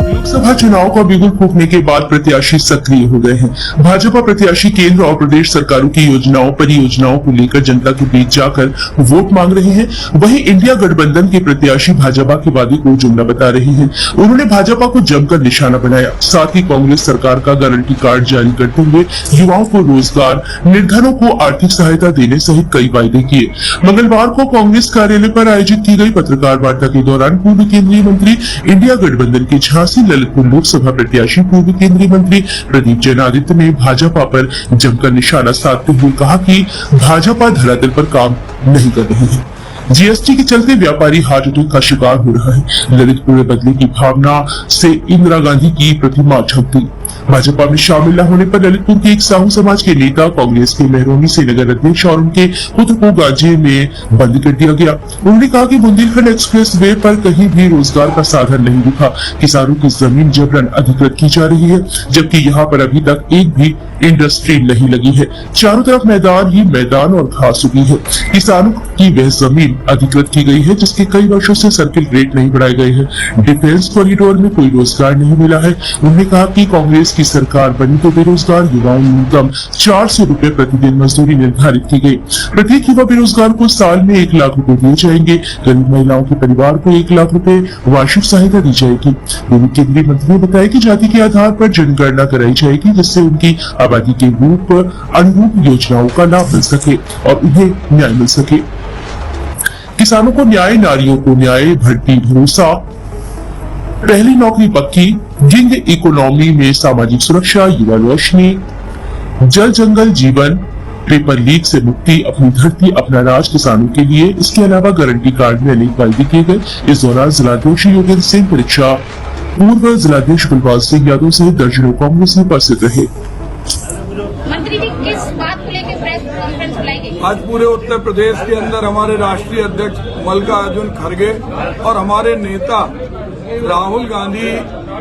लोकसभा चुनाव का बिगुल फूंकने के बाद प्रत्याशी सक्रिय हो गए हैं। भाजपा प्रत्याशी केंद्र और प्रदेश सरकारों की योजनाओं परियोजनाओं को लेकर जनता के बीच जाकर वोट मांग रहे हैं। वहीं इंडिया गठबंधन के प्रत्याशी भाजपा के वादे को जुमला बता रहे हैं। उन्होंने भाजपा को जमकर निशाना बनाया। साथ ही कांग्रेस सरकार का गारंटी कार्ड जारी करते हुए युवाओं को रोजगार, निर्धनों को आर्थिक सहायता देने सहित कई वायदे किए। मंगलवार को कांग्रेस कार्यालय पर आयोजित की गई पत्रकार वार्ता के दौरान पूर्व केंद्रीय मंत्री, इंडिया गठबंधन के झांसी ललितपुर लोकसभा प्रत्याशी पूर्व केंद्रीय मंत्री प्रदीप जैनादित्य ने भाजपा पर जमकर निशाना साधते हुए कहा कि भाजपा धरातल पर काम नहीं कर रही है। जीएसटी के चलते व्यापारी हार्ट अटैक का शिकार हो रहा है। ललितपुर में बदले की भावना से इंदिरा गांधी की प्रतिमा ढक गई। भाजपा में शामिल न होने पर ललितपुर के एक साहू समाज के नेता, कांग्रेस के मेहरौनी से नगर अध्यक्ष और उनके पुत्र को गांजे में बंद कर दिया गया। उन्होंने कहा कि बुंदेलखंड एक्सप्रेस वे पर कहीं भी रोजगार का साधन नहीं दिखा। किसानों की जमीन जबरन अधिकृत की जा रही है, जबकि यहाँ पर अभी तक एक भी इंडस्ट्री नहीं लगी है। चारों तरफ मैदान ही मैदान और घास उगी है। किसानों की वह जमीन अधिकृत की गई है जिसके कई वर्षों से सर्किल रेट नहीं बढ़ाए गए हैं। डिफेंस कॉरिडोर में कोई रोजगार नहीं मिला है। उन्होंने कहा कि कांग्रेस की सरकार बनी तो बेरोजगार युवाओं न्यूनतम 400 रुपए प्रतिदिन मजदूरी निर्धारित की गई। प्रत्येक युवा बेरोजगार को साल में 1 लाख रुपए दिए जाएंगे। गरीब महिलाओं के परिवार को 1 लाख रुपए वार्षिक सहायता दी जाएगी। पूर्व केंद्रीय मंत्री ने बताया कि जाति के आधार पर जनगणना कराई जाएगी, जिससे उनकी आबादी के अनुरूप योजनाओं का लाभ मिल सके और उन्हें न्याय मिल सके। किसानों को न्याय, नारियों को न्याय, भर्ती भरोसा, पहली नौकरी पक्की, गिग इकोनॉमी में सामाजिक सुरक्षा, युवा रोशनी, जल जंगल जीवन, पेपर लीक से मुक्ति, अपनी धरती अपना राज किसानों के लिए। इसके अलावा गारंटी कार्ड में अनेक वायदे किए गए। इस दौरान जिलाध्यक्ष योगेंद्र सिंह परीक्षा, पूर्व जिलाध्यक्ष कुलपाल सिंह यादव सहित दर्जनों कांग्रेसी उपस्थित रहे। मंत्री जी, किस बात को लेकर प्रेस कॉन्फ्रेंस बुलाई गई? आज पूरे उत्तर प्रदेश के अंदर हमारे राष्ट्रीय अध्यक्ष मल्लिकार्जुन खड़गे और हमारे नेता राहुल गांधी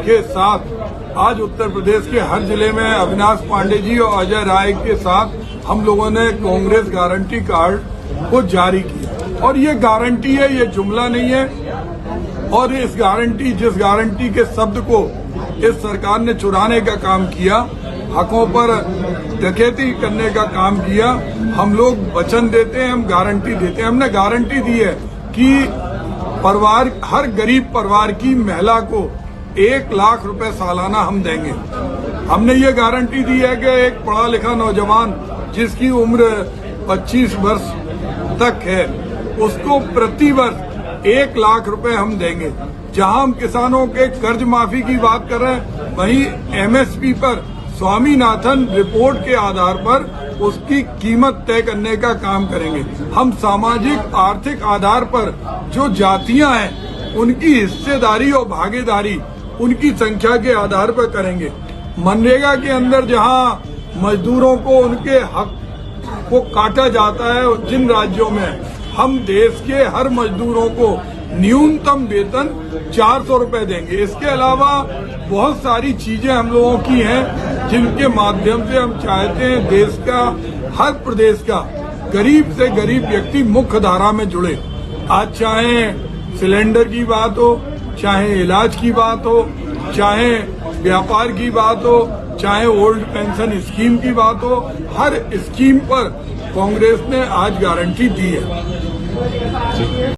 के साथ आज उत्तर प्रदेश के हर जिले में अविनाश पांडे जी और अजय राय के साथ हम लोगों ने कांग्रेस गारंटी कार्ड को जारी किया। और ये गारंटी है, ये जुमला नहीं है। और जिस गारंटी के शब्द को इस सरकार ने चुराने का काम किया, हकों पर डकैती करने का काम किया, हम लोग वचन देते हैं, हम गारंटी देते हैं। हमने गारंटी दी है कि हर गरीब परिवार की महिला को 1 लाख रुपए सालाना हम देंगे। हमने ये गारंटी दी है कि एक पढ़ा लिखा नौजवान जिसकी उम्र 25 वर्ष तक है, उसको प्रति वर्ष 1 लाख रुपए हम देंगे। जहां हम किसानों के कर्ज माफी की बात कर रहे हैं, वहीं एमएसपी पर स्वामीनाथन रिपोर्ट के आधार पर उसकी कीमत तय करने का काम करेंगे। हम सामाजिक आर्थिक आधार पर जो जातियां हैं उनकी हिस्सेदारी और भागीदारी उनकी संख्या के आधार पर करेंगे। मनरेगा के अंदर जहां मजदूरों को उनके हक को काटा जाता है, जिन राज्यों में हम देश के हर मजदूरों को न्यूनतम वेतन 400 रुपए देंगे। इसके अलावा बहुत सारी चीजें हम लोगों की हैं जिनके माध्यम से हम चाहते हैं देश का, हर प्रदेश का गरीब से गरीब व्यक्ति मुख्य धारा में जुड़े। आज चाहे सिलेंडर की बात हो, चाहे इलाज की बात हो, चाहे व्यापार की बात हो, चाहे ओल्ड पेंशन स्कीम की बात हो, हर स्कीम पर कांग्रेस ने आज गारंटी दी है।